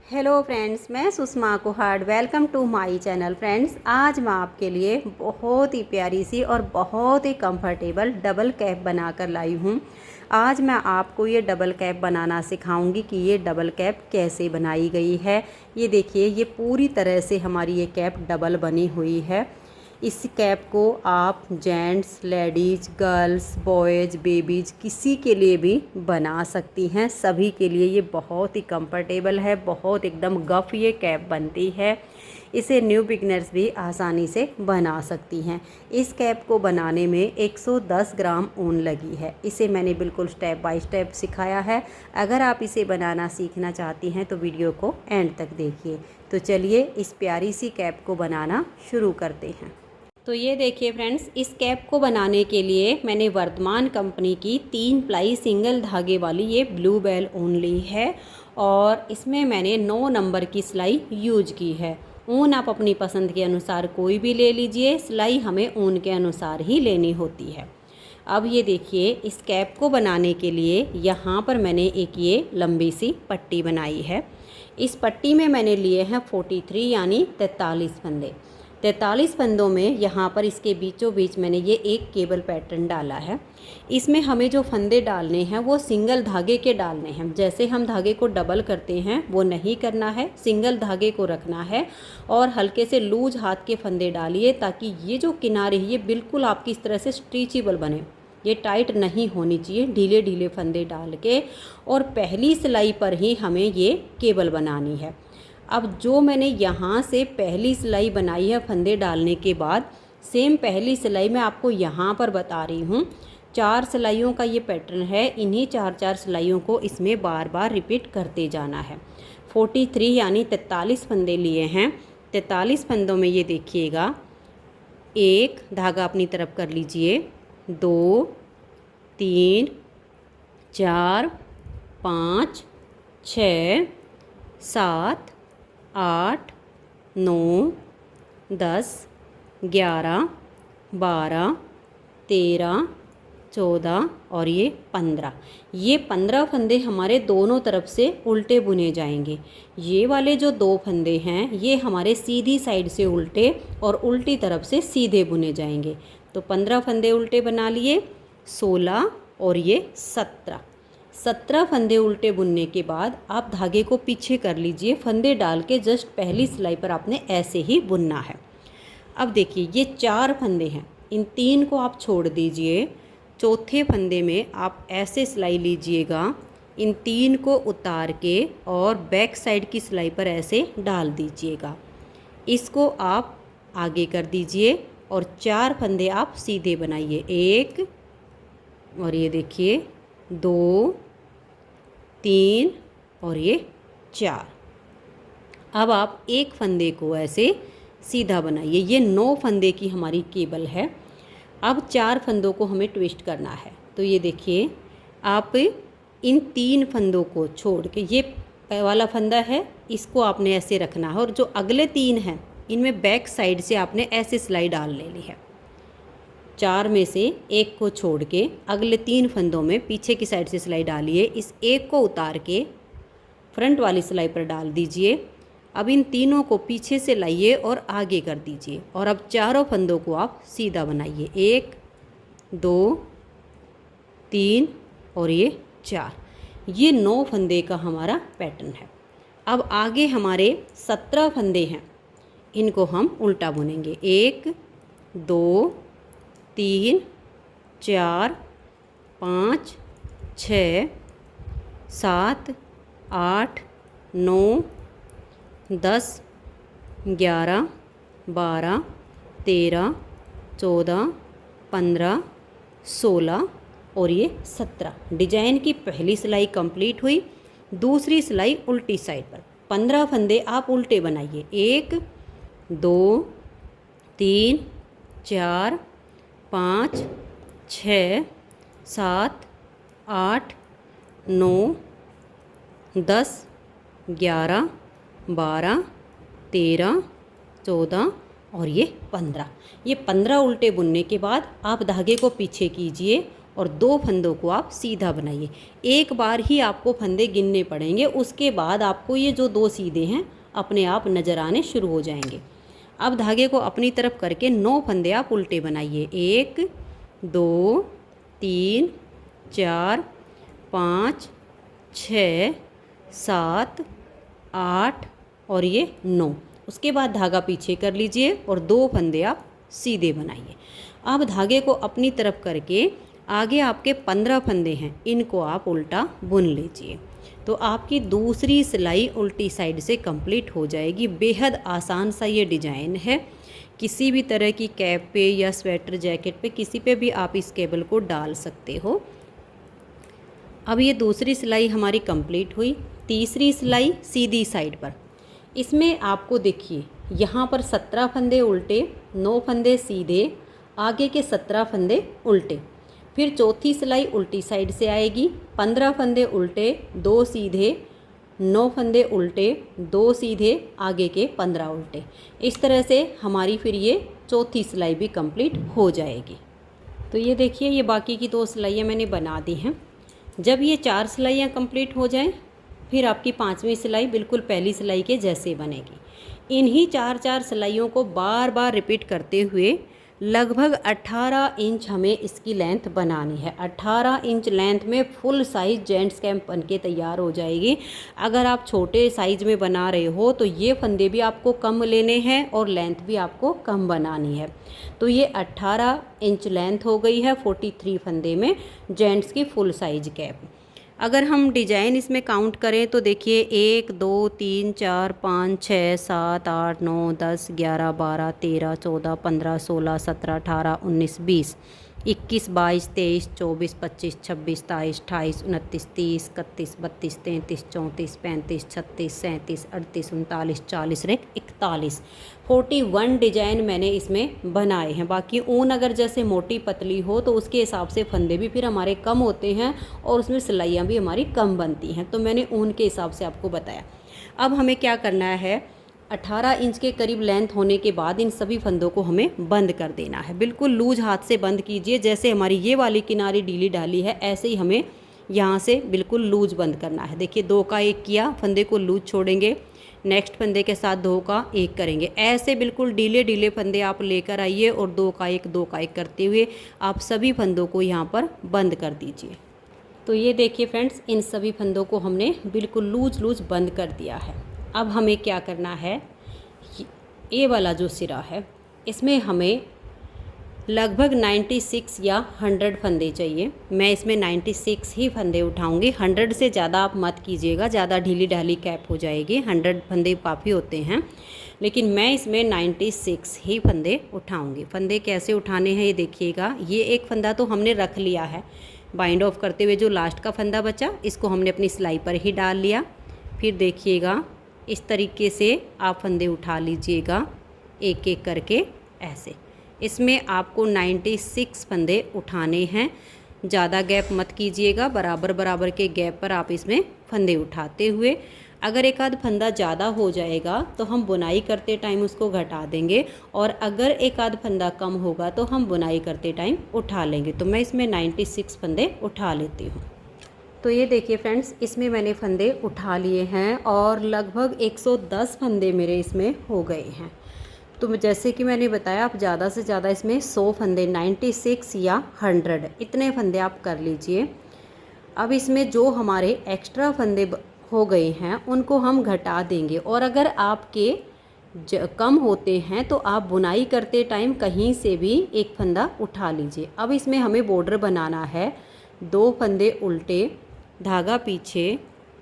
Hello friends, मैं Sushma Kuhad. Welcome to my channel. Friends, आज मैं आपके लिए बहुत ही प्यारी सी और बहुत ही कंफर्टेबल डबल कैप बनाकर लाई हूँ। आज मैं आपको ये डबल कैप बनाना सिखाऊंगी कि ये डबल कैप कैसे बनाई गई है। ये देखिए, ये पूरी तरह से हमारी ये कैप डबल बनी हुई है। इस कैप को आप gents, ladies, girls, boys, babies किसी के लिए भी बना सकती हैं। सभी के लिए ये बहुत ही कंफर्टेबल है, बहुत एकदम गफ ये कैप बनती है। इसे न्यू बिगनर्स भी आसानी से बना सकती हैं। इस कैप को बनाने में 110 ग्राम ऊन लगी है। इसे मैंने बिल्कुल स्टेप बाय स्टेप सिखाया है। अगर आप इसे बनाना सीखना चाहती हैं तो वीडियो को एंड तक देखिए। तो चलिए इस प्यारी सी कैप को बनाना शुरू करते हैं। तो ये देखिए फ्रेंड्स, इस कैप को बनाने के लिए मैंने वर्धमान कंपनी की 3 प्लाई सिंगल धागे वाली ये ब्लू बेल ऊन ली है और इसमें मैंने 9 नंबर की सिलाई यूज की है। ऊन आप अपनी पसंद के अनुसार कोई भी ले लीजिए, सिलाई हमें ऊन के अनुसार ही लेनी होती है। अब ये देखिए, इस कैप को बनाने के लिए यहाँ पर मैंने एक ये लंबी सी पट्टी बनाई है। इस पट्टी में मैंने लिए हैं 43 यानी 43 फंदे। 43 फंदों में यहाँ पर इसके बीचों बीच मैंने ये एक केबल पैटर्न डाला है। इसमें हमें जो फंदे डालने हैं वो सिंगल धागे के डालने हैं। जैसे हम धागे को डबल करते हैं वो नहीं करना है, सिंगल धागे को रखना है और हल्के से लूज हाथ के फंदे डालिए ताकि ये जो किनारे ये बिल्कुल आपकी इस तरह से स्ट्रेचेबल बने। ये टाइट नहीं होनी चाहिए, ढीले ढीले फंदे डाल के। और पहली सिलाई पर ही हमें ये केबल बनानी है। अब जो मैंने यहाँ से पहली सिलाई बनाई है फंदे डालने के बाद, सेम पहली सिलाई मैं आपको यहाँ पर बता रही हूँ। 4 सिलाइयों का ये पैटर्न है। इन्हीं 4 सिलाइयों को इसमें बार बार रिपीट करते जाना है। 43 यानी 43 फंदे लिए हैं। 43 फंदों में ये देखिएगा, एक धागा अपनी तरफ कर लीजिए, 2 3 4 5 6 7 8 9 10 11 12 13 14 और ये 15। ये 15 फंदे हमारे दोनों तरफ से उल्टे बुने जाएंगे। ये वाले जो 2 फंदे हैं ये हमारे सीधी साइड से उल्टे और उल्टी तरफ से सीधे बुने जाएंगे। तो 15 फंदे उल्टे बना लिए, 16 और ये 17 फंदे उल्टे बुनने के बाद आप धागे को पीछे कर लीजिए। फंदे डाल के जस्ट पहली सिलाई पर आपने ऐसे ही बुनना है। अब देखिए, ये 4 फंदे हैं, इन 3 को आप छोड़ दीजिए। चौथे फंदे में आप ऐसे सिलाई लीजिएगा, इन 3 को उतार के और बैक साइड की सिलाई पर ऐसे डाल दीजिएगा। इसको आप आगे कर दीजिए और 4 फंदे आप सीधे बनाइए। 1 और ये देखिए 2 3 और ये 4। अब आप एक फंदे को ऐसे सीधा बनाइए। ये 9 फंदे की हमारी केबल है। अब 4 फंदों को हमें ट्विस्ट करना है। तो ये देखिए, आप इन 3 फंदों को छोड़ के, ये वाला फंदा है इसको आपने ऐसे रखना है और जो अगले 3 हैं इनमें बैक साइड से आपने ऐसे सिलाई डाल लेनी है। 4 में से एक को छोड़ के अगले 3 फंदों में पीछे की साइड से सिलाई डालिए। इस एक को उतार के फ्रंट वाली सिलाई पर डाल दीजिए। अब इन तीनों को पीछे से लाइए और आगे कर दीजिए और अब चारों फंदों को आप सीधा बनाइए। 1 2 3 और ये 4। ये 9 फंदे का हमारा पैटर्न है। अब आगे हमारे 17 फंदे हैं, इनको हम उल्टा बुनेंगे। 1 2 3 4 5 6 7 8 9 10 11 12 13 14 15 16 और ये 17। डिजाइन की पहली सिलाई कंप्लीट हुई। दूसरी सिलाई उल्टी साइड पर 15 फंदे आप उल्टे बनाइए। 1 2 3 4 5 6 7 8 9 10 11 12 13 14 और ये 15। ये 15 उल्टे बुनने के बाद आप धागे को पीछे कीजिए और 2 फंदों को आप सीधा बनाइए। एक बार ही आपको फंदे गिनने पड़ेंगे, उसके बाद आपको ये जो 2 सीधे हैं अपने आप नज़र आने शुरू हो जाएंगे। अब धागे को अपनी तरफ करके 9 फंदे आप उल्टे बनाइए। 1 2 3 4 5 6 7 8 और ये 9। उसके बाद धागा पीछे कर लीजिए और 2 फंदे आप सीधे बनाइए। अब धागे को अपनी तरफ करके आगे आपके 15 फंदे हैं, इनको आप उल्टा बुन लीजिए। तो आपकी दूसरी सिलाई उल्टी साइड से कंप्लीट हो जाएगी। बेहद आसान सा ये डिज़ाइन है। किसी भी तरह की कैप पे या स्वेटर जैकेट पे किसी पे भी आप इस केबल को डाल सकते हो। अब ये दूसरी सिलाई हमारी कंप्लीट हुई। तीसरी सिलाई सीधी साइड पर, इसमें आपको देखिए यहाँ पर 17 फंदे उल्टे, 9 फंदे सीधे, आगे के 17 फंदे उल्टे। फिर चौथी सिलाई उल्टी साइड से आएगी। 15 फंदे उल्टे, 2 सीधे, 9 फंदे उल्टे, 2 सीधे, आगे के 15 उल्टे। इस तरह से हमारी फिर ये चौथी सिलाई भी कंप्लीट हो जाएगी। तो ये देखिए, ये बाकी की 2 सिलाइयाँ मैंने बना दी हैं। जब ये 4 सिलाइयाँ कंप्लीट हो जाएं, फिर आपकी 5वीं सिलाई बिल्कुल पहली सिलाई के जैसे बनेगी। इन्हीं 4-4 सिलाइयों को बार बार रिपीट करते हुए लगभग 18 इंच हमें इसकी लेंथ बनानी है। 18 इंच लेंथ में फुल साइज़ जेंट्स कैप बन के तैयार हो जाएगी। अगर आप छोटे साइज़ में बना रहे हो तो ये फंदे भी आपको कम लेने हैं और लेंथ भी आपको कम बनानी है। तो ये 18 इंच लेंथ हो गई है 43 फंदे में जेंट्स की फुल साइज़ कैप। अगर हम डिजाइन इसमें काउंट करें तो देखिए 1 2 3 4 5 6 7 8 9 10 11 12 13 14 15 16 17 18 19 20 21 22 23 24 25 26 27 28 29 30 31 32 33 34 35 36 37 38 39 40 41 41 डिजाइन मैंने इसमें बनाए हैं। बाकी ऊन अगर जैसे मोटी पतली हो तो उसके हिसाब से फंदे भी फिर हमारे कम होते हैं और उसमें सिलाइयाँ भी हमारी कम बनती हैं। तो मैंने ऊन के हिसाब से आपको बताया। अब हमें क्या करना है, 18 इंच के करीब लेंथ होने के बाद इन सभी फंदों को हमें बंद कर देना है। बिल्कुल लूज हाथ से बंद कीजिए। जैसे हमारी ये वाली किनारी ढीली ढाली है, ऐसे ही हमें यहाँ से बिल्कुल लूज बंद करना है। देखिए 2 का 1 किया, फंदे को लूज छोड़ेंगे, नेक्स्ट फंदे के साथ 2 का 1 करेंगे। ऐसे बिल्कुल ढीले ढीले फंदे आप लेकर आइए और 2 का 1 2 का 1 करते हुए आप सभी फंदों को यहाँ पर बंद कर दीजिए। तो ये देखिए फ्रेंड्स, इन सभी फंदों को हमने बिल्कुल लूज बंद कर दिया है। अब हमें क्या करना है, ये वाला जो सिरा है इसमें हमें लगभग 96 या 100 फंदे चाहिए। मैं इसमें 96 ही फंदे उठाऊंगी। 100 से ज़्यादा आप मत कीजिएगा, ज़्यादा ढीली ढाली कैप हो जाएगी। 100 फंदे काफ़ी होते हैं, लेकिन मैं इसमें 96 ही फंदे उठाऊंगी। फंदे कैसे उठाने हैं ये देखिएगा। ये एक फंदा तो हमने रख लिया है बाइंड ऑफ करते हुए। जो लास्ट का फंदा बचा इसको हमने अपनी सिलाई पर ही डाल लिया। फिर देखिएगा इस तरीके से आप फंदे उठा लीजिएगा एक एक करके ऐसे। इसमें आपको 96 फंदे उठाने हैं। ज़्यादा गैप मत कीजिएगा, बराबर बराबर के गैप पर आप इसमें फंदे उठाते हुए, अगर एक आध फंदा ज़्यादा हो जाएगा तो हम बुनाई करते टाइम उसको घटा देंगे, और अगर एक आध फंदा कम होगा तो हम बुनाई करते टाइम उठा लेंगे। तो मैं इसमें 96 फंदे उठा लेती हूँ। तो ये देखिए फ्रेंड्स, इसमें मैंने फंदे उठा लिए हैं और लगभग 110 फंदे मेरे इसमें हो गए हैं। तो जैसे कि मैंने बताया, आप ज़्यादा से ज़्यादा इसमें 100 फंदे, 96 या 100 इतने फंदे आप कर लीजिए। अब इसमें जो हमारे एक्स्ट्रा फंदे हो गए हैं उनको हम घटा देंगे, और अगर आपके कम होते हैं तो आप बुनाई करते टाइम कहीं से भी एक फंदा उठा लीजिए। अब इसमें हमें बॉर्डर बनाना है। 2 फंदे उल्टे, धागा पीछे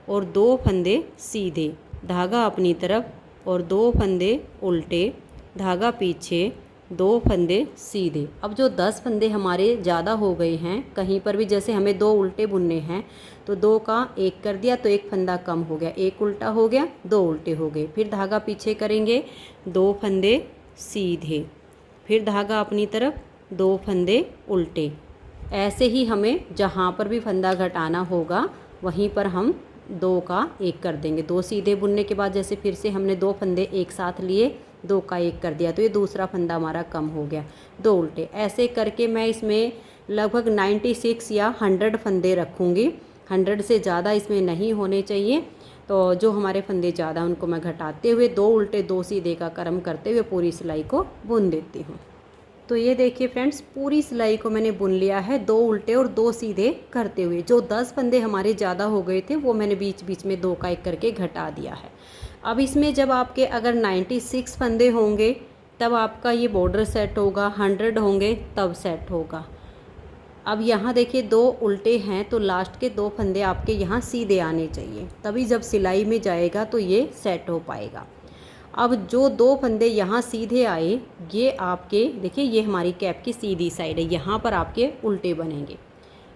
और 2 फंदे सीधे, धागा अपनी तरफ और 2 फंदे उल्टे, धागा पीछे, 2 फंदे सीधे। अब जो 10 फंदे हमारे ज़्यादा हो गए हैं, कहीं पर भी जैसे हमें 2 उल्टे बुनने हैं तो 2 का 1 कर दिया तो 1 फंदा कम हो गया, 1 उल्टा हो गया, 2 उल्टे हो गए। फिर धागा पीछे करेंगे, 2 फंदे सीधे, फिर धागा अपनी तरफ, 2 फंदे उल्टे। ऐसे ही हमें जहाँ पर भी फंदा घटाना होगा वहीं पर हम 2 का 1 कर देंगे। 2 सीधे बुनने के बाद जैसे फिर से हमने 2 फंदे एक साथ लिए, 2 का 1 कर दिया तो ये दूसरा फंदा हमारा कम हो गया, 2 उल्टे। ऐसे करके मैं इसमें लगभग 96 या 100 फंदे रखूँगी। 100 से ज़्यादा इसमें नहीं होने चाहिए। तो जो हमारे फंदे ज़्यादा उनको मैं घटाते हुए 2 उल्टे 2 सीधे का क्रम करते हुए पूरी सिलाई को बुन देती हूँ। तो ये देखिए फ्रेंड्स, पूरी सिलाई को मैंने बुन लिया है 2 उल्टे और 2 सीधे करते हुए। जो 10 फंदे हमारे ज़्यादा हो गए थे वो मैंने बीच बीच में 2 का 1 करके घटा दिया है। अब इसमें जब आपके अगर 96 फंदे होंगे तब आपका ये बॉर्डर सेट होगा, 100 होंगे तब सेट होगा। अब यहाँ देखिए 2 उल्टे हैं तो लास्ट के 2 फंदे आपके यहाँ सीधे आने चाहिए, तभी जब सिलाई में जाएगा तो ये सेट हो पाएगा। अब जो 2 फंदे यहाँ सीधे आए, ये आपके देखिए ये हमारी कैप की सीधी साइड है, यहाँ पर आपके उल्टे बनेंगे,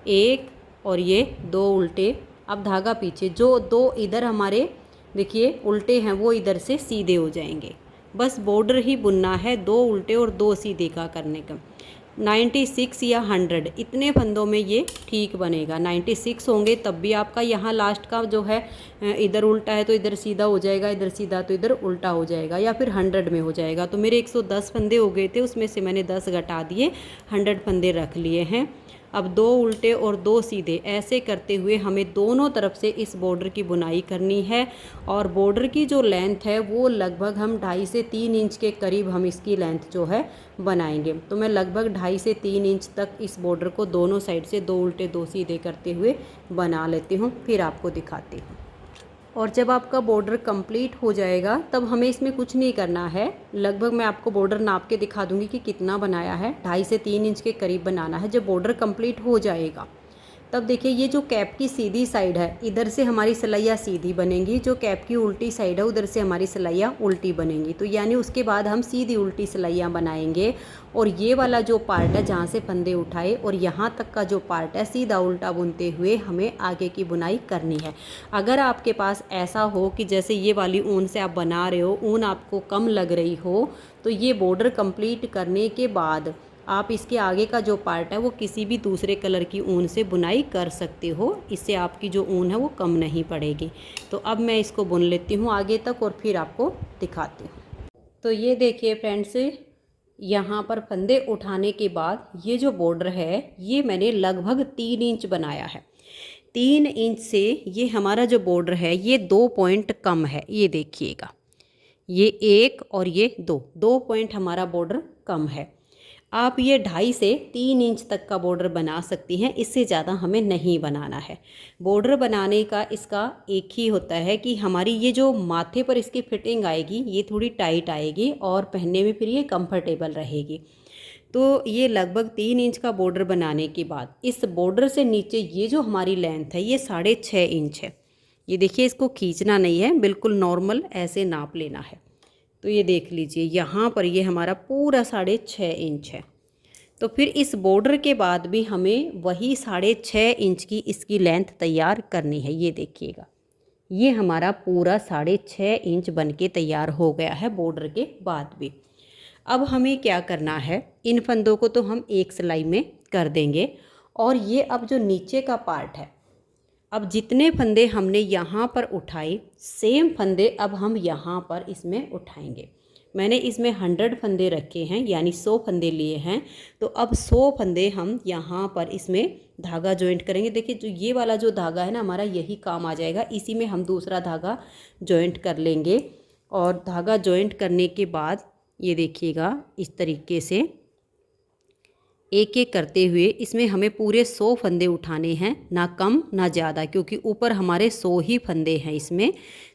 1 और ये 2 उल्टे। अब धागा पीछे, जो 2 इधर हमारे देखिए उल्टे हैं वो इधर से सीधे हो जाएंगे। बस बॉर्डर ही बुनना है 2 उल्टे और 2 सीधे का करने का। 96 या 100 इतने फंदों में ये ठीक बनेगा। 96 होंगे तब भी आपका यहाँ लास्ट का जो है इधर उल्टा है तो इधर सीधा हो जाएगा, इधर सीधा तो इधर उल्टा हो जाएगा, या फिर 100 में हो जाएगा। तो मेरे 110 फंदे हो गए थे, उसमें से मैंने 10 घटा दिए, 100 फंदे रख लिए हैं। अब 2 उल्टे और 2 सीधे ऐसे करते हुए हमें दोनों तरफ से इस बॉर्डर की बुनाई करनी है। और बॉर्डर की जो लेंथ है वो लगभग हम 2.5 से 3 इंच के करीब हम इसकी लेंथ जो है बनाएंगे। तो मैं लगभग 2.5 से 3 इंच तक इस बॉर्डर को दोनों साइड से 2 उल्टे 2 सीधे करते हुए बना लेती हूँ, फिर आपको दिखाती हूँ। और जब आपका बॉर्डर कंप्लीट हो जाएगा तब हमें इसमें कुछ नहीं करना है। लगभग मैं आपको बॉर्डर नाप के दिखा दूंगी कि कितना बनाया है, 2.5 से 3 इंच के करीब बनाना है। जब बॉर्डर कंप्लीट हो जाएगा तब देखिए ये जो कैप की सीधी साइड है इधर से हमारी सिलाइयाँ सीधी बनेंगी, जो कैप की उल्टी साइड है उधर से हमारी सिलाइयाँ उल्टी बनेंगी। तो यानी उसके बाद हम सीधी उल्टी सिलाइयाँ बनाएंगे। और ये वाला जो पार्ट है जहाँ से फंदे उठाए और यहाँ तक का जो पार्ट है सीधा उल्टा बुनते हुए हमें आगे की बुनाई करनी है। अगर आपके पास ऐसा हो कि जैसे ये वाली ऊन से आप बना रहे हो, ऊन आपको कम लग रही हो, तो ये बॉर्डर कंप्लीट करने के बाद आप इसके आगे का जो पार्ट है वो किसी भी दूसरे कलर की ऊन से बुनाई कर सकते हो। इससे आपकी जो ऊन है वो कम नहीं पड़ेगी। तो अब मैं इसको बुन लेती हूँ आगे तक और फिर आपको दिखाती हूँ। तो ये देखिए फ्रेंड्स, यहाँ पर फंदे उठाने के बाद ये जो बॉर्डर है ये मैंने लगभग 3 इंच बनाया है। 3 इंच से ये हमारा जो बॉर्डर है ये 2 पॉइंट कम है। ये देखिएगा, ये 1 और ये 2 पॉइंट हमारा बॉर्डर कम है। आप ये 2.5 से 3 इंच तक का बॉर्डर बना सकती हैं, इससे ज़्यादा हमें नहीं बनाना है। बॉर्डर बनाने का इसका एक ही होता है कि हमारी ये जो माथे पर इसकी फिटिंग आएगी ये थोड़ी टाइट आएगी और पहनने में फिर ये कंफर्टेबल रहेगी। तो ये लगभग 3 इंच का बॉर्डर बनाने के बाद इस बॉर्डर से नीचे ये जो हमारी लेंथ है ये 6.5 इंच है। ये देखिए, इसको खींचना नहीं है, बिल्कुल नॉर्मल ऐसे नाप लेना है। तो ये देख लीजिए यहाँ पर ये हमारा पूरा 6.5 इंच है। तो फिर इस बॉर्डर के बाद भी हमें वही 6.5 इंच की इसकी लेंथ तैयार करनी है। ये देखिएगा, ये हमारा पूरा 6.5 इंच बन के तैयार हो गया है बॉर्डर के बाद भी। अब हमें क्या करना है, इन फंदों को तो हम एक सिलाई में कर देंगे। और ये अब जो नीचे का पार्ट है, अब जितने फंदे हमने यहाँ पर उठाए सेम फंदे अब हम यहाँ पर इसमें उठाएंगे। मैंने इसमें 100 फंदे रखे हैं, यानी 100 फंदे लिए हैं। तो अब 100 फंदे हम यहाँ पर इसमें धागा जॉइंट करेंगे। देखिए जो ये वाला जो धागा है ना हमारा, यही काम आ जाएगा। इसी में हम दूसरा धागा जॉइंट कर लेंगे। और धागा जॉइंट करने के बाद ये देखिएगा, इस तरीके से एक एक करते हुए इसमें हमें पूरे 100 फंदे उठाने हैं, ना कम ना ज़्यादा, क्योंकि ऊपर हमारे 100 ही फंदे हैं इसमें।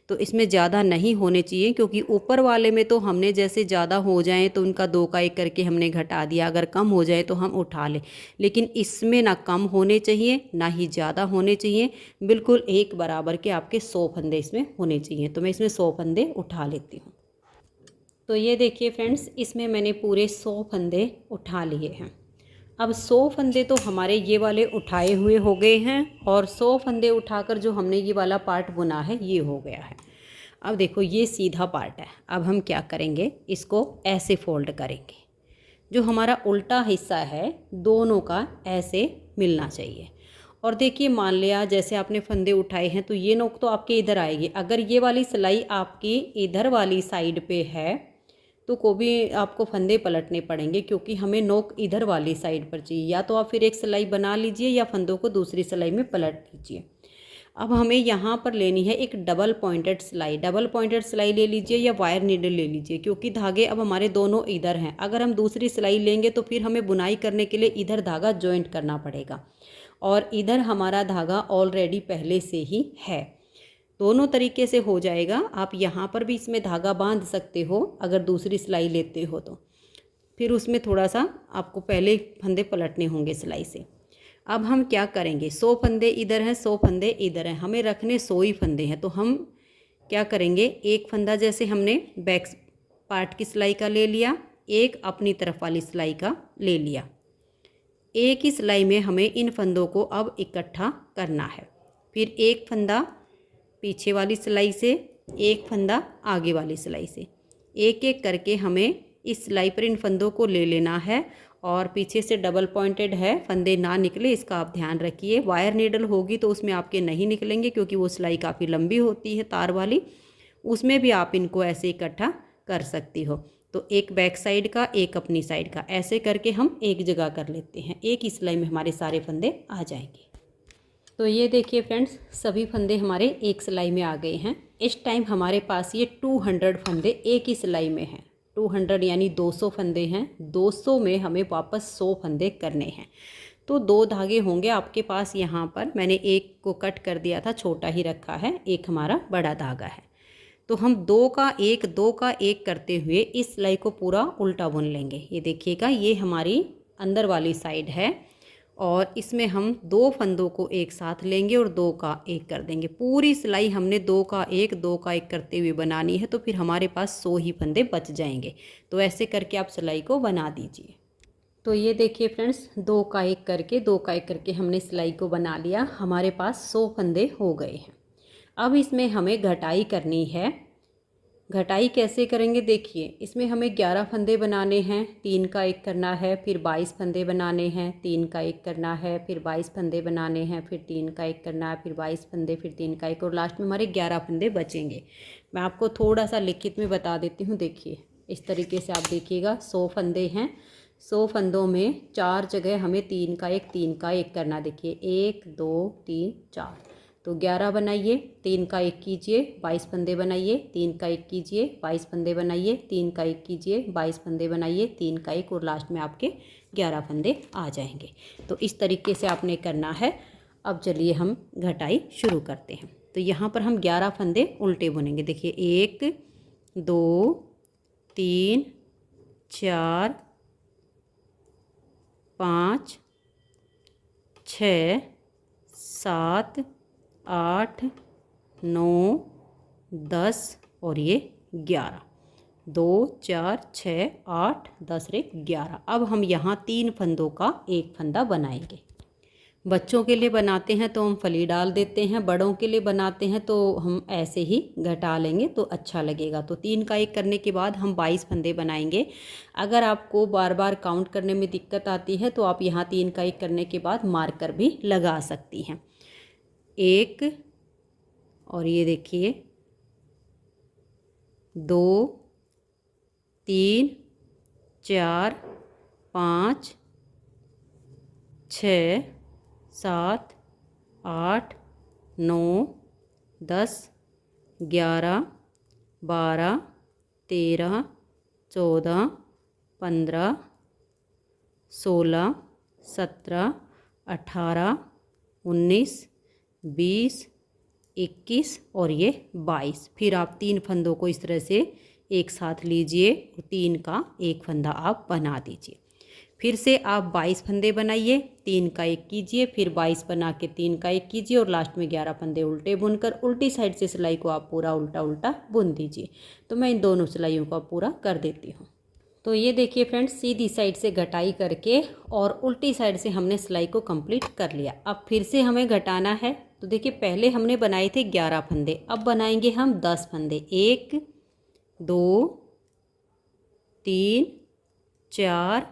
तो इसमें ज़्यादा नहीं होने चाहिए, क्योंकि ऊपर वाले में तो हमने जैसे ज़्यादा हो जाएं तो उनका 2 का 1 करके हमने घटा दिया, अगर कम हो जाए तो हम उठा लें। लेकिन इसमें ना कम होने चाहिए ना ही ज़्यादा होने चाहिए, बिल्कुल एक बराबर के आपके 100 फंदे इसमें होने चाहिए। तो मैं इसमें 100 फंदे उठा लेती हूँ। तो ये देखिए फ्रेंड्स, इसमें मैंने पूरे 100 फंदे उठा लिए हैं। अब 100 फंदे तो हमारे ये वाले उठाए हुए हो गए हैं, और 100 फंदे उठाकर जो हमने ये वाला पार्ट बुना है ये हो गया है। अब देखो ये सीधा पार्ट है। अब हम क्या करेंगे, इसको ऐसे फोल्ड करेंगे। जो हमारा उल्टा हिस्सा है दोनों का ऐसे मिलना चाहिए। और देखिए, मान लिया जैसे आपने फंदे उठाए हैं तो ये नोक तो आपके इधर आएगी। अगर ये वाली सिलाई आपकी इधर वाली साइड पे है तो को भी आपको फंदे पलटने पड़ेंगे, क्योंकि हमें नोक इधर वाली साइड पर चाहिए। या तो आप फिर एक सिलाई बना लीजिए या फंदों को दूसरी सिलाई में पलट लीजिए। अब हमें यहाँ पर लेनी है एक डबल पॉइंटेड सिलाई। डबल पॉइंटेड सिलाई ले लीजिए या वायर नीडल ले लीजिए, क्योंकि धागे अब हमारे दोनों इधर हैं। अगर हम दूसरी सिलाई लेंगे तो फिर हमें बुनाई करने के लिए इधर धागा जॉइंट करना पड़ेगा, और इधर हमारा धागा ऑलरेडी पहले से ही है। दोनों तरीके से हो जाएगा। आप यहाँ पर भी इसमें धागा बांध सकते हो अगर दूसरी सिलाई लेते हो तो। फिर उसमें थोड़ा सा आपको पहले फंदे पलटने होंगे सिलाई से। अब हम क्या करेंगे, 100 फंदे इधर हैं, 100 फंदे इधर हैं, हमें रखने 100 ही फंदे हैं। तो हम क्या करेंगे, एक फंदा जैसे हमने बैक पार्ट की सिलाई का ले लिया, एक अपनी तरफ वाली सिलाई का ले लिया। एक ही सिलाई में हमें इन फंदों को अब इकट्ठा करना है। फिर एक फंदा पीछे वाली सिलाई से, एक फंदा आगे वाली सिलाई से, एक एक करके हमें इस सिलाई पर इन फंदों को ले लेना है। और पीछे से डबल पॉइंटेड है, फंदे ना निकले इसका आप ध्यान रखिए। वायर नीडल होगी तो उसमें आपके नहीं निकलेंगे, क्योंकि वो सिलाई काफ़ी लंबी होती है तार वाली, उसमें भी आप इनको ऐसे इकट्ठा कर सकती हो। तो एक बैक साइड का, एक अपनी साइड का, ऐसे करके हम एक जगह कर लेते हैं। एक ही सिलाई में हमारे सारे फंदे आ जाएंगे। तो ये देखिए फ्रेंड्स, सभी फंदे हमारे एक सिलाई में आ गए हैं। इस टाइम हमारे पास ये 200 फंदे एक ही सिलाई में हैं। 200 यानी 200 फंदे हैं। 200 में हमें वापस 100 फंदे करने हैं। तो 2 धागे होंगे आपके पास। यहाँ पर मैंने एक को कट कर दिया था, छोटा ही रखा है, एक हमारा बड़ा धागा है। तो हम 2 का 1 2 का 1 करते हुए इस सिलाई को पूरा उल्टा बुन लेंगे। ये देखिएगा, ये हमारी अंदर वाली साइड है, और इसमें हम 2 फंदों को एक साथ लेंगे और 2 का 1 कर देंगे। पूरी सिलाई हमने 2 का 1 2 का 1 करते हुए बनानी है, तो फिर हमारे पास 100 ही फंदे बच जाएंगे। तो ऐसे करके आप सिलाई को बना दीजिए। तो ये देखिए फ्रेंड्स, 2 का 1 करके 2 का 1 करके हमने सिलाई को बना लिया। हमारे पास 100 फंदे हो गए हैं। अब इसमें हमें घटाई करनी है। घटाई कैसे करेंगे, देखिए इसमें हमें 11 फंदे बनाने हैं, 3 का 1 करना है, फिर 22 फंदे बनाने हैं, 3 का 1 करना है, फिर 22 फंदे बनाने हैं, फिर 3 का 1 करना है, फिर 22 फंदे, फिर 3 का 1, और लास्ट में हमारे 11 फंदे बचेंगे। मैं आपको थोड़ा सा लिखित में बता देती हूँ। देखिए इस तरीके से आप देखिएगा, 100 फंदे हैं। 100 फंदों में 4 जगह हमें 3 का 1 3 का 1 करना। देखिए 1 2 3 4, तो 11 बनाइए, 3 का 1 कीजिए, 22 फंदे बनाइए, 3 का 1 कीजिए, 22 फंदे बनाइए, 3 का 1 कीजिए, 22 फंदे बनाइए, 3 का 1, और लास्ट में आपके 11 फंदे आ जाएंगे। तो इस तरीके से आपने करना है। अब चलिए हम घटाई शुरू करते हैं। तो यहाँ पर हम 11 फंदे उल्टे बुनेंगे। देखिए 1 2 3 4 5 6 7 8 9 10 और ये 11, 2 4 6 8 10 और 11। अब हम यहाँ 3 फंदों का 1 फंदा बनाएंगे। बच्चों के लिए बनाते हैं तो हम फली डाल देते हैं, बड़ों के लिए बनाते हैं तो हम ऐसे ही घटा लेंगे तो अच्छा लगेगा। तो 3 का 1 करने के बाद हम 22 फंदे बनाएंगे। अगर आपको बार बार काउंट करने में दिक्कत आती है तो आप यहाँ 3 का 1 करने के बाद मार्कर भी लगा सकती हैं। 1, और ये देखिए 2 3 4 5 6 7 8 9 10 11 12 13 14 15 16 17 18 19 20 21 और ये 22। फिर आप 3 फंदों को इस तरह से एक साथ लीजिए, 3 का 1 फंदा आप बना दीजिए। फिर से आप 22 फंदे बनाइए, 3 का 1 कीजिए, फिर 22 बना के 3 का 1 कीजिए, और लास्ट में 11 फंदे उल्टे बुनकर उल्टी साइड से सिलाई को आप पूरा उल्टा उल्टा बुन दीजिए। तो मैं इन दोनों सिलाइयों को पूरा कर देती हूँ। तो ये देखिए फ्रेंड्स, सीधी साइड से घटाई करके और उल्टी साइड से हमने सिलाई को कंप्लीट कर लिया। अब फिर से हमें घटाना है। तो देखिए पहले हमने बनाए थे 11 फंदे, अब बनाएंगे हम 10 फंदे। 1 2 3 4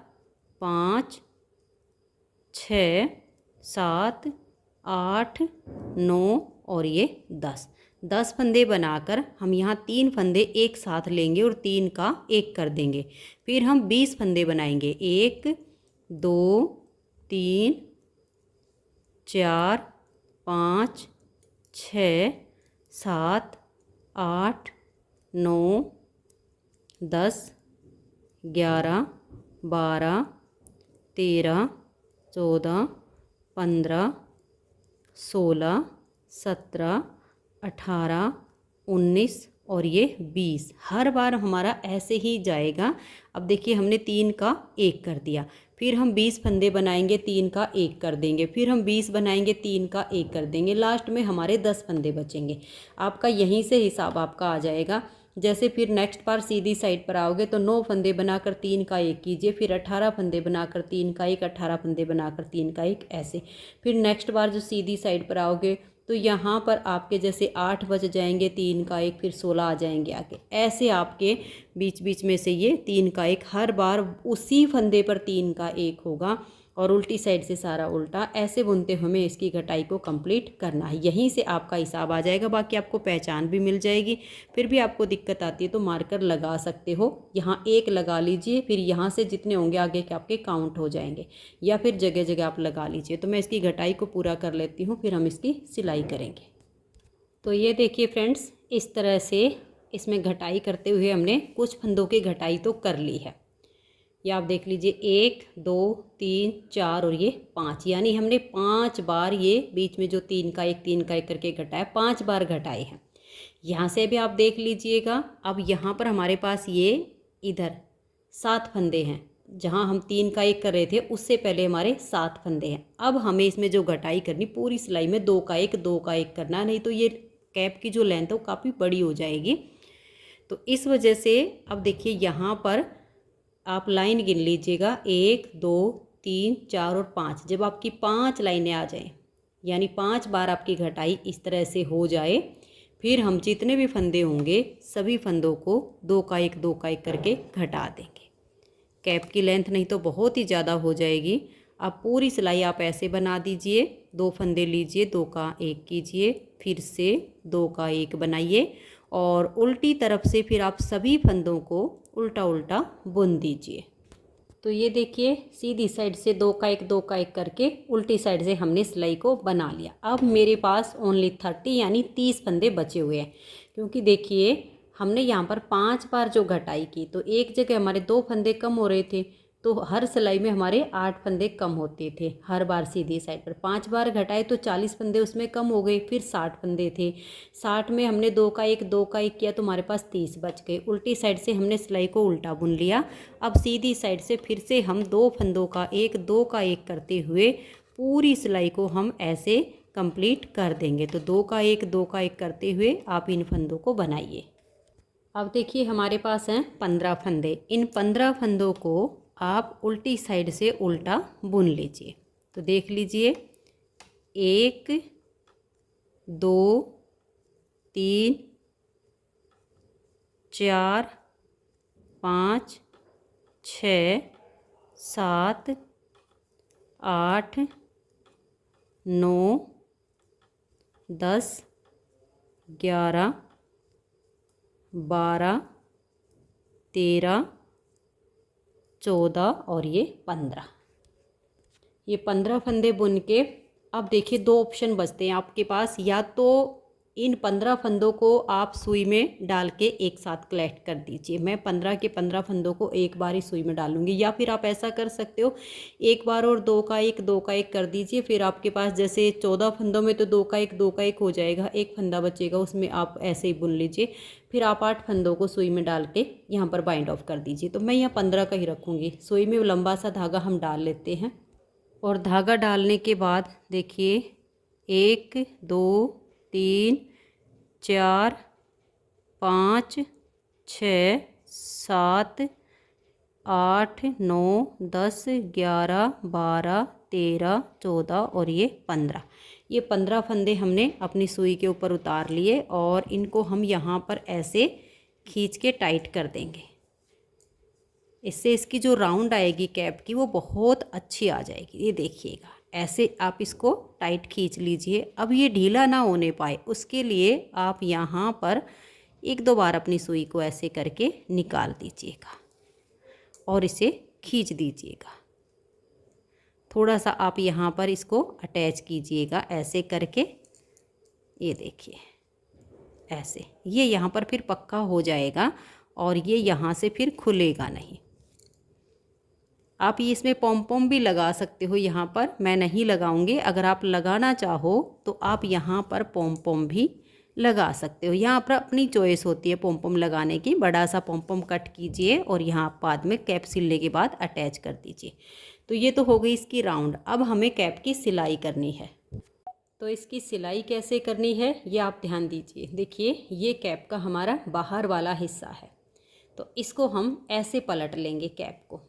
5 6 7 8 9 और ये 10। 10 फंदे बनाकर हम यहाँ 3 फंदे एक साथ लेंगे और 3 का 1 कर देंगे। फिर हम 20 फंदे बनाएंगे। 1 2 3 4 5 6 7 8 9 10 11 12 13 14 15 16 17 18 19 और ये 20। हर बार हमारा ऐसे ही जाएगा। अब देखिए हमने 3 का 1 कर दिया, फिर हम 20 फंदे बनाएंगे, 3 का 1 कर देंगे, फिर हम 20 बनाएंगे, 3 का 1 कर देंगे, लास्ट में हमारे 10 फंदे बचेंगे। आपका यहीं से हिसाब आपका आ जाएगा। जैसे फिर नेक्स्ट बार सीधी साइड पर आओगे तो 9 फंदे बनाकर 3 का 1 कीजिए, फिर 18 फंदे बनाकर 3 का 1, 18 फंदे बनाकर 3 का 1, ऐसे। फिर नेक्स्ट बार जो सीधी साइड पर आओगे तो यहाँ पर आपके जैसे 8 बच जाएंगे, 3 का 1, फिर 16 आ जाएंगे आगे। ऐसे आपके बीच बीच में से ये 3 का 1 हर बार उसी फंदे पर 3 का 1 होगा और उल्टी साइड से सारा उल्टा। ऐसे बुनते हमें इसकी घटाई को कंप्लीट करना है। यहीं से आपका हिसाब आ जाएगा। बाकी आपको पहचान भी मिल जाएगी। फिर भी आपको दिक्कत आती है तो मार्कर लगा सकते हो। यहाँ 1 लगा लीजिए, फिर यहाँ से जितने होंगे आगे के आपके काउंट हो जाएंगे, या फिर जगह जगह आप लगा लीजिए। तो मैं इसकी घटाई को पूरा कर लेती हूँ, फिर हम इसकी सिलाई करेंगे। तो ये देखिए फ्रेंड्स, इस तरह से इसमें घटाई करते हुए हमने कुछ फंदों की घटाई तो कर ली है। ये आप देख लीजिए 1 2 3 4 और ये 5, यानी हमने 5 बार ये बीच में जो 3 का 1 3 का 1 करके घटाया, 5 बार घटाए हैं। यहाँ से भी आप देख लीजिएगा। अब यहाँ पर हमारे पास ये इधर 7 फंदे हैं। जहाँ हम 3 का 1 कर रहे थे उससे पहले हमारे 7 फंदे हैं। अब हमें इसमें जो घटाई करनी, पूरी सिलाई में 2 का 1 2 का 1 करना, नहीं तो ये कैप की जो लेंथ है वो काफ़ी बड़ी हो जाएगी। तो इस वजह से अब देखिए यहाँ पर आप लाइन गिन लीजिएगा, 1 2 3 4 और 5। जब आपकी 5 लाइनें आ जाएं, यानी 5 बार आपकी घटाई इस तरह से हो जाए, फिर हम जितने भी फंदे होंगे सभी फंदों को 2 का 1 2 का 1 करके घटा देंगे। कैप की लेंथ नहीं तो बहुत ही ज़्यादा हो जाएगी। अब पूरी सिलाई आप ऐसे बना दीजिए। 2 फंदे लीजिए, 2 का 1 कीजिए, फिर से 2 का 1 बनाइए और उल्टी तरफ से फिर आप सभी फंदों को उल्टा उल्टा बुन दीजिए। तो ये देखिए सीधी साइड से 2 का 1 2 का 1 करके उल्टी साइड से हमने सिलाई को बना लिया। अब मेरे पास ओनली 30 यानी 30 फंदे बचे हुए हैं, क्योंकि देखिए हमने यहाँ पर 5 बार जो घटाई की तो एक जगह हमारे 2 फंदे कम हो रहे थे, तो हर सिलाई में हमारे 8 फंदे कम होते थे हर बार सीधी साइड पर। 5 बार घटाए तो 40 फंदे उसमें कम हो गए, फिर 60 फंदे थे। 60 में हमने 2 का 1 2 का 1 किया तो हमारे पास 30 बच गए। उल्टी साइड से हमने सिलाई को उल्टा बुन लिया। अब सीधी साइड से फिर से हम 2 फंदों का 1 2 का 1 करते हुए पूरी सिलाई को हम ऐसे कंप्लीट कर देंगे। तो 2 का 1 2 का 1 करते हुए आप इन फंदों को बनाइए। अब देखिए हमारे पास हैं 15 फंदे। इन 15 फंदों को आप उल्टी साइड से उल्टा बुन लीजिए। तो देख लीजिए 1 2 3 4 5 6 7 8 9 10 11 12 13 14 और ये 15। ये 15 फंदे बुन के अब देखिए 2 ऑप्शन बचते हैं आपके पास। या तो इन 15 फंदों को आप सुई में डाल के एक साथ कलेक्ट कर दीजिए। मैं 15 के 15 फंदों को एक बार ही सुई में डालूंगी। या फिर आप ऐसा कर सकते हो, एक बार और 2 का 1 2 का 1 कर दीजिए। फिर आपके पास जैसे 14 फंदों में तो 2 का 1 2 का 1 हो जाएगा, एक फंदा बचेगा उसमें आप ऐसे ही बुन लीजिए। फिर आप 8 फंदों को सुई में डाल के यहाँ पर बाइंड ऑफ कर दीजिए। तो मैं यहाँ 15 का ही रखूँगी। सुई में लंबा सा धागा हम डाल लेते हैं और धागा डालने के बाद देखिए 1 2 3 4 5 6 7 8 9 10 11 12 13 14 और ये 15। ये 15 फंदे हमने अपनी सुई के ऊपर उतार लिए और इनको हम यहाँ पर ऐसे खींच के टाइट कर देंगे। इससे इसकी जो राउंड आएगी कैप की वो बहुत अच्छी आ जाएगी। ये देखिएगा ऐसे आप इसको टाइट खींच लीजिए। अब ये ढीला ना होने पाए उसके लिए आप यहाँ पर एक दो बार अपनी सुई को ऐसे करके निकाल दीजिएगा और इसे खींच दीजिएगा। थोड़ा सा आप यहाँ पर इसको अटैच कीजिएगा ऐसे करके, ये देखिए ऐसे, ये यहाँ पर फिर पक्का हो जाएगा और ये यहाँ से फिर खुलेगा नहीं। आप ये इसमें पॉम पॉम भी लगा सकते हो, यहाँ पर मैं नहीं लगाऊंगी। अगर आप लगाना चाहो तो आप यहाँ पर पॉम पॉम भी लगा सकते हो। यहाँ पर अपनी चॉइस होती है पॉम पॉम लगाने की। बड़ा सा पॉम पॉम कट कीजिए और यहाँ बाद में कैप सिलने के बाद अटैच कर दीजिए। तो ये तो हो गई इसकी राउंड। अब हमें कैप की सिलाई करनी है। तो इसकी सिलाई कैसे करनी है ये आप ध्यान दीजिए। देखिए ये कैप का हमारा बाहर वाला हिस्सा है, तो इसको हम ऐसे पलट लेंगे कैप को।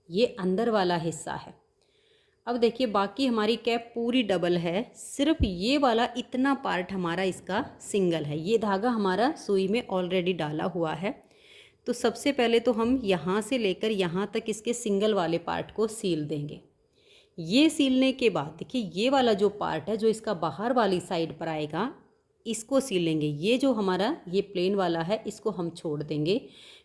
ये अंदर वाला हिस्सा है। अब देखिए बाकी हमारी कैप पूरी डबल है, सिर्फ ये वाला इतना पार्ट हमारा इसका सिंगल है। ये धागा हमारा सुई में ऑलरेडी डाला हुआ है। तो सबसे पहले तो हम यहाँ से लेकर यहाँ तक इसके सिंगल वाले पार्ट को सील देंगे। ये सीलने के बाद देखिए ये वाला जो पार्ट है जो इसका बाहर वाली साइड पर आएगा, इसको सीलेंगे। ये जो हमारा ये प्लेन वाला है इसको हम छोड़ देंगे।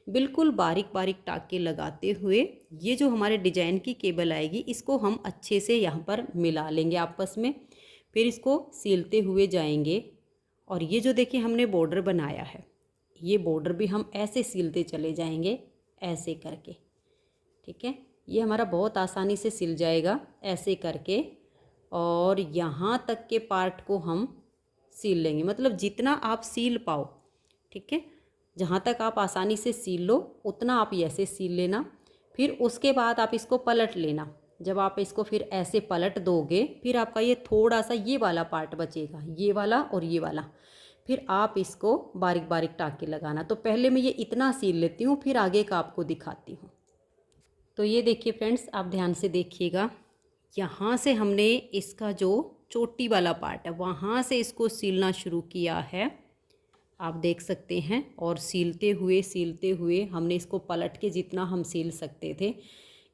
बिल्कुल बारीक बारीक टाँके लगाते हुए ये जो हमारे डिजाइन की केबल आएगी इसको हम अच्छे से यहाँ पर मिला लेंगे आपस में। फिर इसको सीलते हुए जाएंगे और ये जो देखिए हमने बॉर्डर बनाया है, ये बॉर्डर भी हम ऐसे सीलते चले जाएंगे ऐसे करके। ठीक है, ये हमारा बहुत आसानी से सिल जाएगा ऐसे करके। और यहाँ तक के पार्ट को हम सील लेंगे, मतलब जितना आप सील पाओ। ठीक है, जहाँ तक आप आसानी से सील लो उतना आप ऐसे सील लेना। फिर उसके बाद आप इसको पलट लेना। जब आप इसको फिर ऐसे पलट दोगे फिर आपका ये थोड़ा सा ये वाला पार्ट बचेगा, ये वाला और ये वाला। फिर आप इसको बारीक बारीक टाँके लगाना। तो पहले मैं ये इतना सील लेती हूँ, फिर आगे का आपको दिखाती हूँ। तो ये देखिए फ्रेंड्स, आप ध्यान से देखिएगा। यहाँ से हमने इसका जो चोटी वाला पार्ट है वहाँ से इसको सीलना शुरू किया है, आप देख सकते हैं। और सीलते हुए हमने इसको पलट के जितना हम सील सकते थे,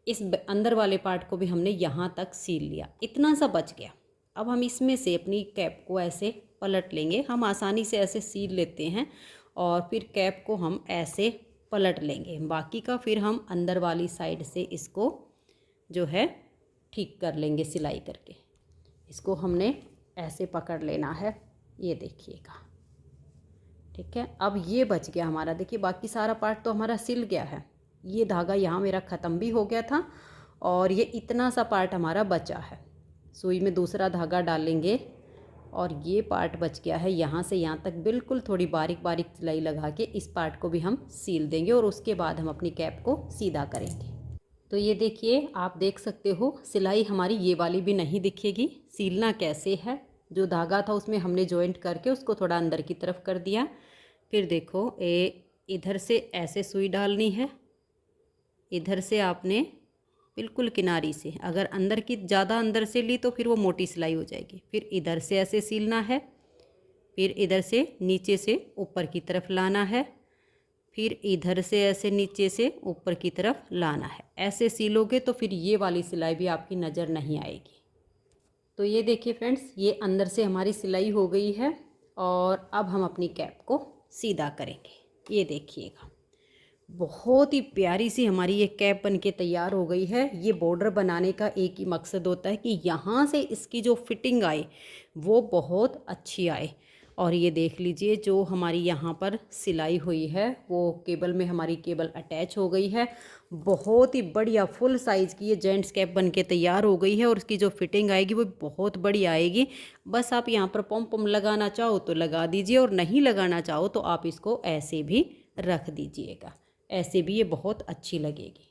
इस अंदर वाले पार्ट को भी हमने यहाँ तक सील लिया। इतना सा बच गया। अब हम इसमें से अपनी कैप को ऐसे पलट लेंगे। हम आसानी से ऐसे सील लेते हैं और फिर कैप को हम ऐसे पलट लेंगे। बाकी का फिर हम अंदर वाली साइड से इसको जो है ठीक कर लेंगे सिलाई करके। इसको हमने ऐसे पकड़ लेना है, ये देखिएगा। ठीक है, अब ये बच गया हमारा। देखिए बाकी सारा पार्ट तो हमारा सिल गया है। ये धागा यहाँ मेरा ख़त्म भी हो गया था और ये इतना सा पार्ट हमारा बचा है। सुई में दूसरा धागा डालेंगे और ये पार्ट बच गया है। यहाँ से यहाँ तक बिल्कुल थोड़ी बारीक बारीक सिलाई लगा के इस पार्ट को भी हम सील देंगे और उसके बाद हम अपनी कैप को सीधा करेंगे। तो ये देखिए, आप देख सकते हो सिलाई हमारी ये वाली भी नहीं दिखेगी। सीलना कैसे है, जो धागा था उसमें हमने जॉइंट करके उसको थोड़ा अंदर की तरफ कर दिया। फिर देखो इधर से ऐसे सुई डालनी है, इधर से आपने बिल्कुल किनारी से, अगर अंदर की ज़्यादा अंदर से ली तो फिर वो मोटी सिलाई हो जाएगी। फिर इधर से ऐसे सीलना है, फिर इधर से नीचे से ऊपर की तरफ लाना है, फिर इधर से ऐसे नीचे से ऊपर की तरफ लाना है। ऐसे सीलोगे तो फिर ये वाली सिलाई भी आपकी नज़र नहीं आएगी। तो ये देखिए फ्रेंड्स, ये अंदर से हमारी सिलाई हो गई है और अब हम अपनी कैप को सीधा करेंगे। ये देखिएगा, बहुत ही प्यारी सी हमारी ये कैप बन के तैयार हो गई है। ये बॉर्डर बनाने का एक ही मकसद होता है कि यहाँ से इसकी जो फिटिंग आए वो बहुत अच्छी आए। और ये देख लीजिए, जो हमारी यहाँ पर सिलाई हुई है वो केबल में हमारी केबल अटैच हो गई है। बहुत ही बढ़िया फुल साइज़ की ये जेंट्स कैप बन के तैयार हो गई है और उसकी जो फिटिंग आएगी वो बहुत बढ़िया आएगी। बस आप यहाँ पर पॉम पॉम लगाना चाहो तो लगा दीजिए और नहीं लगाना चाहो तो आप इसको ऐसे भी रख दीजिएगा, ऐसे भी ये बहुत अच्छी लगेगी।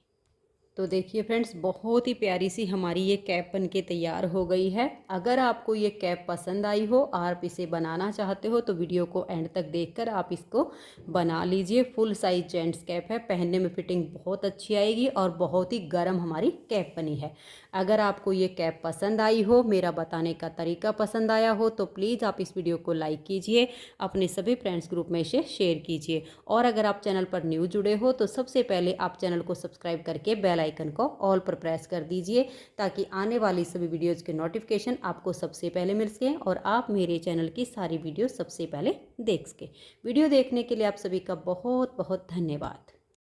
तो देखिए फ्रेंड्स, बहुत ही प्यारी सी हमारी ये कैप बन के तैयार हो गई है। अगर आपको ये कैप पसंद आई हो, आप इसे बनाना चाहते हो तो वीडियो को एंड तक देखकर आप इसको बना लीजिए। फुल साइज जेंट्स कैप है, पहनने में फिटिंग बहुत अच्छी आएगी और बहुत ही गर्म हमारी कैप बनी है। अगर आपको ये कैप पसंद आई हो, मेरा बताने का तरीका पसंद आया हो तो प्लीज़ आप इस वीडियो को लाइक कीजिए, अपने सभी फ्रेंड्स ग्रुप में इसे शेयर कीजिए। और अगर आप चैनल पर न्यू जुड़े हो तो सबसे पहले आप चैनल को सब्सक्राइब करके बेल आइकन को ऑल पर प्रेस कर दीजिए ताकि आने वाली सभी वीडियोज़ के नोटिफिकेशन आपको सबसे पहले मिल सकें और आप मेरे चैनल की सारी वीडियो सबसे पहले देख सकें। वीडियो देखने के लिए आप सभी का बहुत बहुत धन्यवाद।